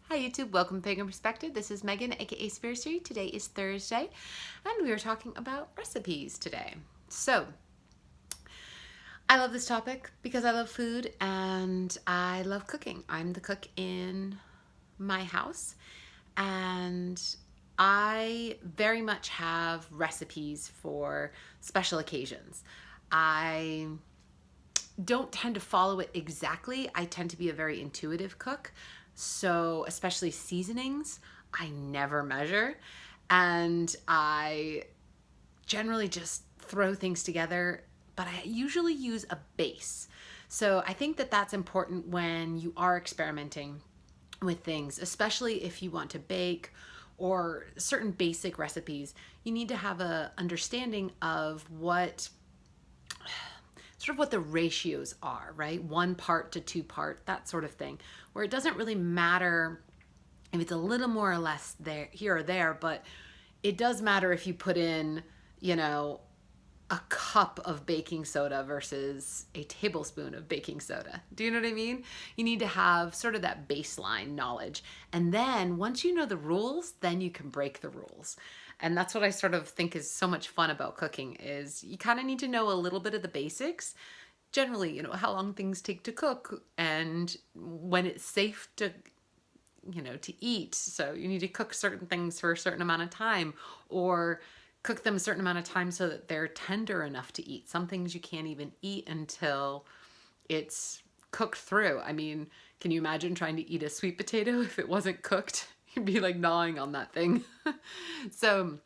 Hi YouTube, welcome to Pagan Perspective. This is Megan, aka Spiritory. Today is Thursday, and we are talking about recipes today. So, I love this topic because I love food and I love cooking. I'm the cook in my house, and I very much have recipes for special occasions. I don't tend to follow it exactly. I tend to be a very intuitive cook. So, especially seasonings, I never measure. And I generally just throw things together, but I usually use a base. So, I think that that's important when you are experimenting with things, especially if you want to bake or certain basic recipes. You need to have a understanding of what the ratios are, right? 1 part to 2 part, that sort of thing, where it doesn't really matter if it's a little more or less there, here or there, but it does matter if you put in, you know, a cup of baking soda versus a tablespoon of baking soda. Do you know what I mean? You need to have sort of that baseline knowledge. And then once you know the rules, then you can break the rules. And that's what I sort of think is so much fun about cooking is you kind of need to know a little bit of the basics. Generally, how long things take to cook and when it's safe to eat. So you need to cook certain things for a certain amount of time or cook them a certain amount of time so that they're tender enough to eat. Some things you can't even eat until it's cooked through. I mean, can you imagine trying to eat a sweet potato if it wasn't cooked? You'd be like gnawing on that thing. So,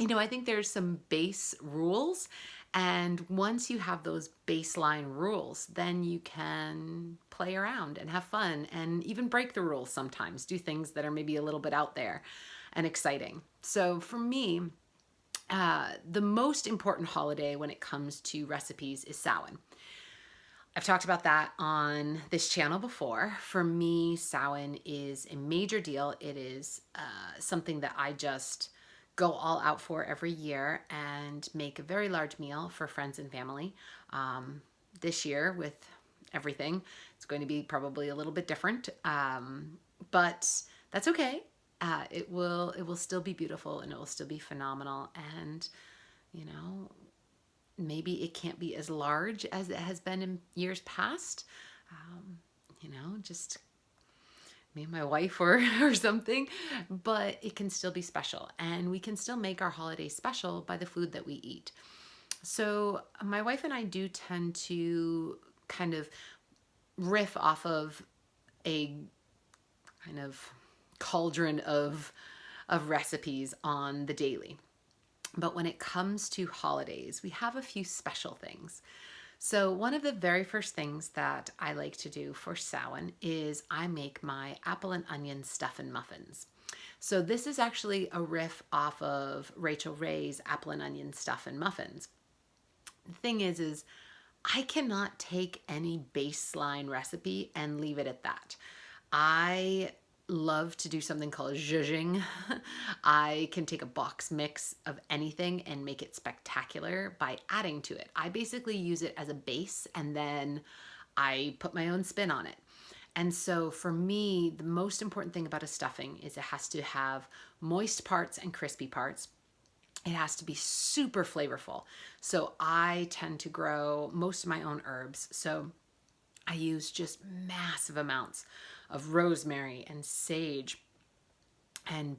I think there's some base rules. And once you have those baseline rules, then you can play around and have fun and even break the rules sometimes, do things that are maybe a little bit out there and exciting. So for me, the most important holiday when it comes to recipes is Samhain. I've talked about that on this channel before. For me, Samhain is a major deal. It is something that I just go all out for every year and make a very large meal for friends and family. This year, with everything, it's going to be probably a little bit different, but that's okay. It will still be beautiful and it will still be phenomenal. And you know, maybe it can't be as large as it has been in years past. Just me and my wife or something, but it can still be special and we can still make our holidays special by the food that we eat. So my wife and I do tend to kind of riff off of a kind of cauldron of recipes on the daily. But when it comes to holidays, we have a few special things. So one of the very first things that I like to do for Samhain is I make my apple and onion stuffing muffins. So this is actually a riff off of Rachel Ray's apple and onion stuffing muffins. The thing is I cannot take any baseline recipe and leave it at that. I love to do something called zhuzhing. I can take a box mix of anything and make it spectacular by adding to it. I basically use it as a base and then I put my own spin on it. And so for me, the most important thing about a stuffing is it has to have moist parts and crispy parts. It has to be super flavorful. So I tend to grow most of my own herbs. So I use just massive amounts of rosemary and sage and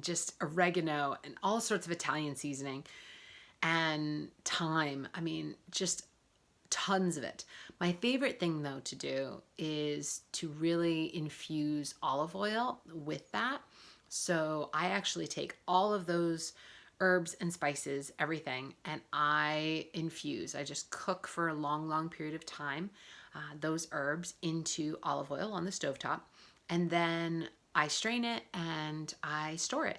just oregano and all sorts of Italian seasoning and thyme. Just tons of it. My favorite thing though to do is to really infuse olive oil with that. So I actually take all of those herbs and spices, everything, and I just cook for a long, long period of time, those herbs into olive oil on the stovetop. And then I strain it and I store it.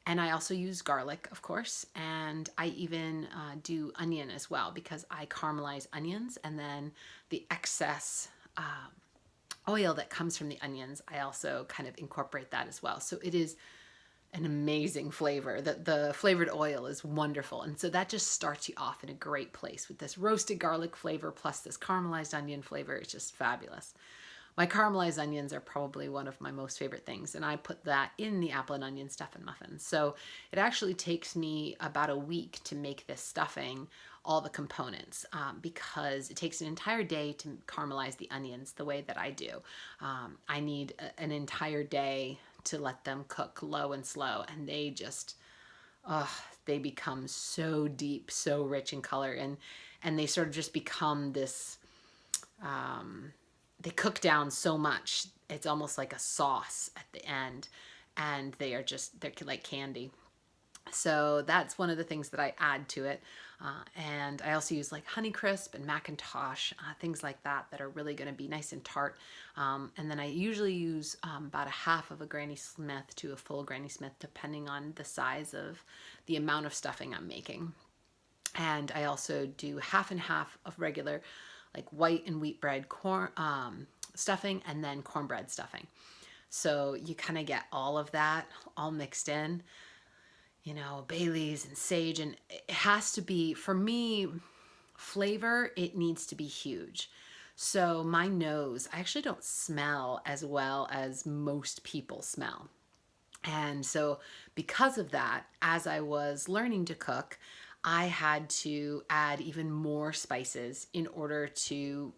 And I also use garlic, of course, and I even do onion as well because I caramelize onions, and then the excess oil that comes from the onions, I also kind of incorporate that as well. So it is an amazing flavor. The flavored oil is wonderful. And so that just starts you off in a great place with this roasted garlic flavor plus this caramelized onion flavor. It's just fabulous. My caramelized onions are probably one of my most favorite things, and I put that in the apple and onion stuffing muffins. So it actually takes me about a week to make this stuffing, all the components, because it takes an entire day to caramelize the onions the way that I do. I need an entire day to let them cook low and slow, and they just, they become so deep, so rich in color, and they sort of just become this, they cook down so much. It's almost like a sauce at the end, and they're like candy. So that's one of the things that I add to it. And I also use like Honeycrisp and Macintosh, things like that that are really going to be nice and tart. And then I usually use about a half of a Granny Smith to a full Granny Smith, depending on the size of the amount of stuffing I'm making. And I also do half and half of regular, like white and wheat bread corn stuffing, and then cornbread stuffing. So you kind of get all of that all mixed in, bay leaves and sage. And it has to be, for me, flavor, it needs to be huge. So my nose, I actually don't smell as well as most people smell. And so, because of that, as I was learning to cook, I had to add even more spices in order to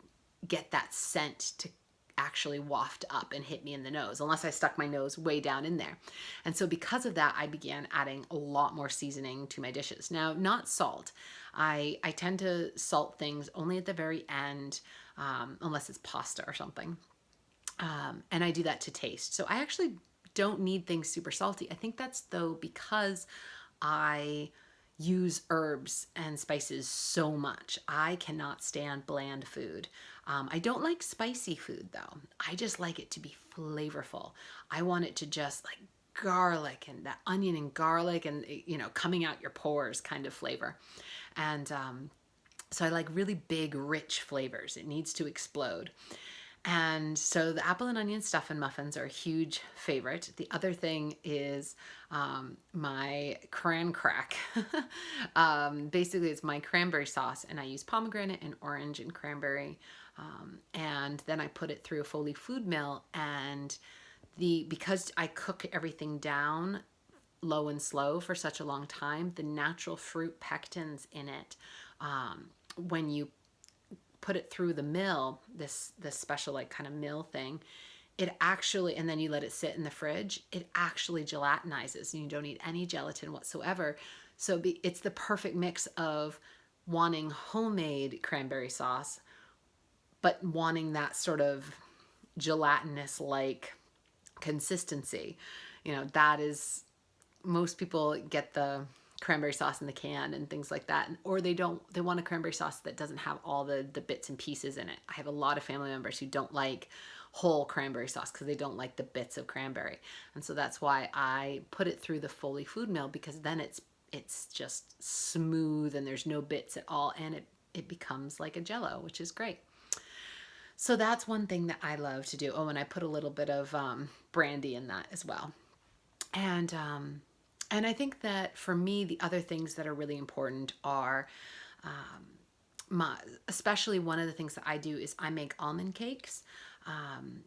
get that scent to actually waft up and hit me in the nose, unless I stuck my nose way down in there. And so, because of that, I began adding a lot more seasoning to my dishes. Now, not salt. I tend to salt things only at the very end, unless it's pasta or something. And I do that to taste. So I actually don't need things super salty. I think that's though because I use herbs and spices so much. I cannot stand bland food. I don't like spicy food though. I just like it to be flavorful. I want it to just like garlic and that onion and garlic and, coming out your pores kind of flavor. And so I like really big, rich flavors. It needs to explode. And so the apple and onion stuffing muffins are a huge favorite. The other thing is my Crayon Crack. Basically, it's my cranberry sauce, and I use pomegranate and orange and cranberry. And then I put it through a Foley food mill, and because I cook everything down low and slow for such a long time, the natural fruit pectins in it, when you put it through the mill, this special like kind of mill thing, it actually, and then you let it sit in the fridge, it actually gelatinizes, and you don't need any gelatin whatsoever. So it's the perfect mix of wanting homemade cranberry sauce, but wanting that sort of gelatinous like consistency. That is, most people get the cranberry sauce in the can and things like that, or they want a cranberry sauce that doesn't have all the bits and pieces in it. I have a lot of family members who don't like whole cranberry sauce because they don't like the bits of cranberry, and so that's why I put it through the Foley food mill, because then it's just smooth and there's no bits at all, and it becomes like a jello, which is great. So that's one thing that I love to do. Oh, and I put a little bit of brandy in that as well. And I think that for me, the other things that are really important are, especially one of the things that I do is I make almond cakes.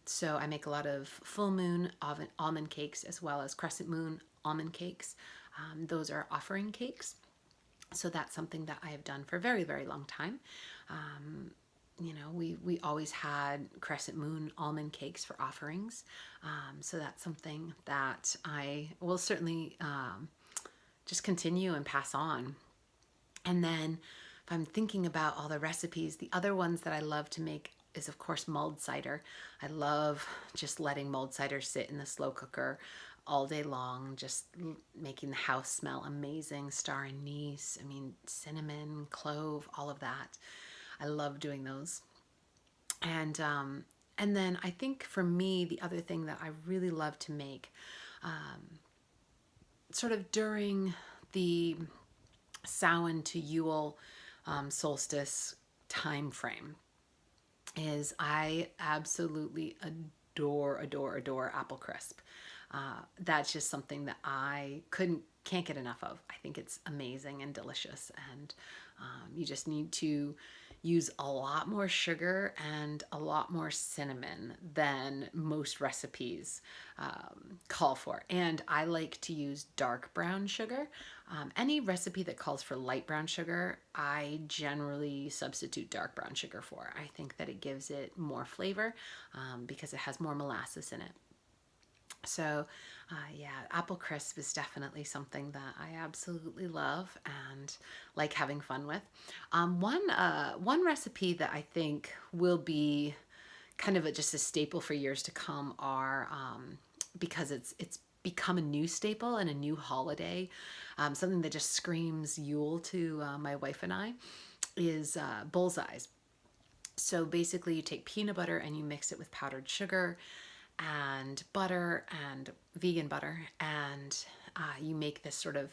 So I make a lot of full moon almond cakes as well as crescent moon almond cakes. Those are offering cakes. So that's something that I have done for a very, very long time. We always had crescent moon almond cakes for offerings. So that's something that I will certainly just continue and pass on. And then if I'm thinking about all the recipes, the other ones that I love to make is, of course, mulled cider. I love just letting mulled cider sit in the slow cooker all day long, just making the house smell amazing, star anise, cinnamon, clove, all of that. I love doing those. And then I think for me, the other thing that I really love to make, sort of during the Samhain to Yule solstice time frame, is I absolutely adore apple crisp. That's just something that I can't get enough of. I think it's amazing and delicious, and you just need to use a lot more sugar and a lot more cinnamon than most recipes call for. And I like to use dark brown sugar. Any recipe that calls for light brown sugar, I generally substitute dark brown sugar for. I think that it gives it more flavor because it has more molasses in it. So, yeah, apple crisp is definitely something that I absolutely love and like having fun with. One recipe that I think will be kind of just a staple for years to come are because it's become a new staple and a new holiday, something that just screams Yule to my wife and I, is bullseyes. So basically, you take peanut butter and you mix it with powdered sugar and butter and vegan butter, and you make this sort of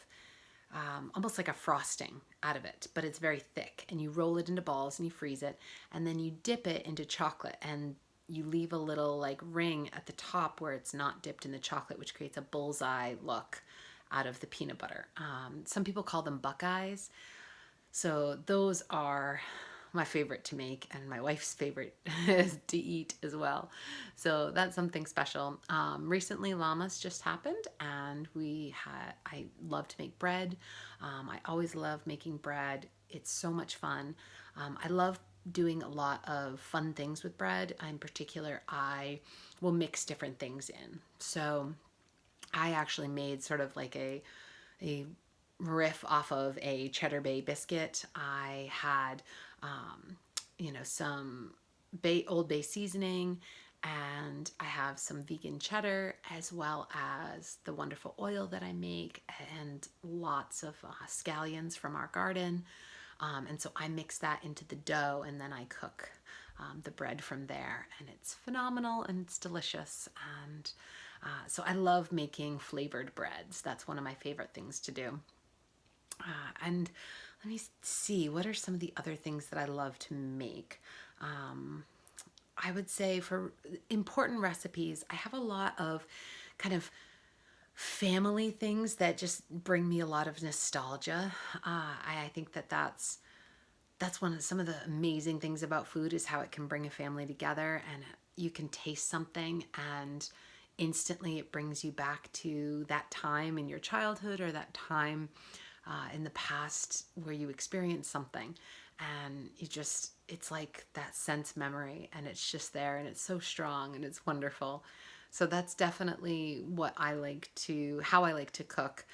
almost like a frosting out of it, but it's very thick. And you roll it into balls and you freeze it, and then you dip it into chocolate, and you leave a little like ring at the top where it's not dipped in the chocolate, which creates a bullseye look out of the peanut butter. Some people call them Buckeyes. So those are my favorite to make and my wife's favorite to eat as well. So that's something special. Recently Llamas just happened, and I love to make bread. I always love making bread. It's so much fun. I love doing a lot of fun things with bread. In particular, I will mix different things in. So I actually made sort of like a riff off of a Cheddar Bay biscuit. I had, some Old Bay seasoning, and I have some vegan cheddar, as well as the wonderful oil that I make, and lots of scallions from our garden. And so I mix that into the dough, and then I cook the bread from there, and it's phenomenal and it's delicious. And so I love making flavored breads. That's one of my favorite things to do. And let me see, what are some of the other things that I love to make? I would say for important recipes, I have a lot of kind of family things that just bring me a lot of nostalgia. I think that's some of the amazing things about food is how it can bring a family together, and you can taste something and instantly it brings you back to that time in your childhood or that time in the past where you experienced something, and it's like that sense memory, and it's just there, and it's so strong and it's wonderful. So that's definitely how I like to cook,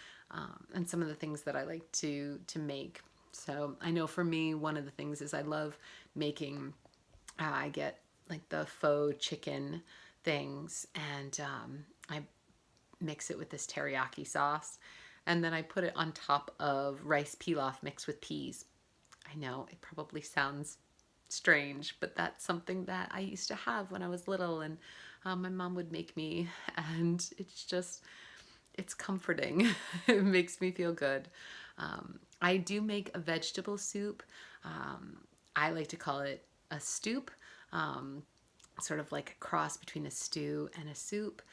and some of the things that I like to make. So I know for me, one of the things is I love making, I get like the faux chicken things, and I mix it with this teriyaki sauce, and then I put it on top of rice pilaf mixed with peas. I know it probably sounds strange, but that's something that I used to have when I was little, and my mom would make me, and it's comforting. It makes me feel good. I do make a vegetable soup. I like to call it a stoop, sort of like a cross between a stew and a soup.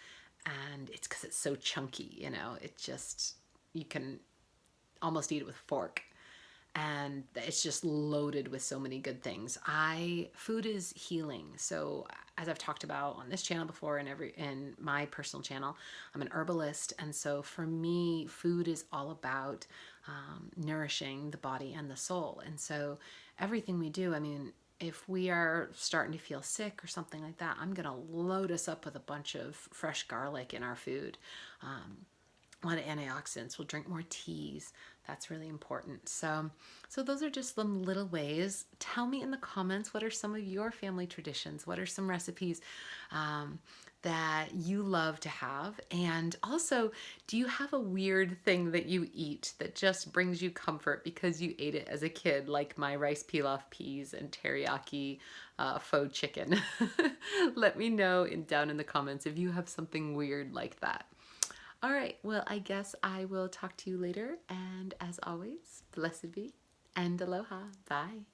And it's because it's so chunky, you can almost eat it with a fork. And it's just loaded with so many good things. Food is healing. So as I've talked about on this channel before and in my personal channel, I'm an herbalist. And so for me, food is all about nourishing the body and the soul. And so everything we do, if we are starting to feel sick or something like that, I'm going to load us up with a bunch of fresh garlic in our food. A lot of antioxidants. We'll drink more teas. That's really important. So those are just some little ways. Tell me in the comments, what are some of your family traditions? What are some recipes that you love to have? And also, do you have a weird thing that you eat that just brings you comfort because you ate it as a kid, like my rice pilaf peas and teriyaki faux chicken? Let me know down in the comments if you have something weird like that. All right, well, I guess I will talk to you later. And as always, blessed be and aloha. Bye.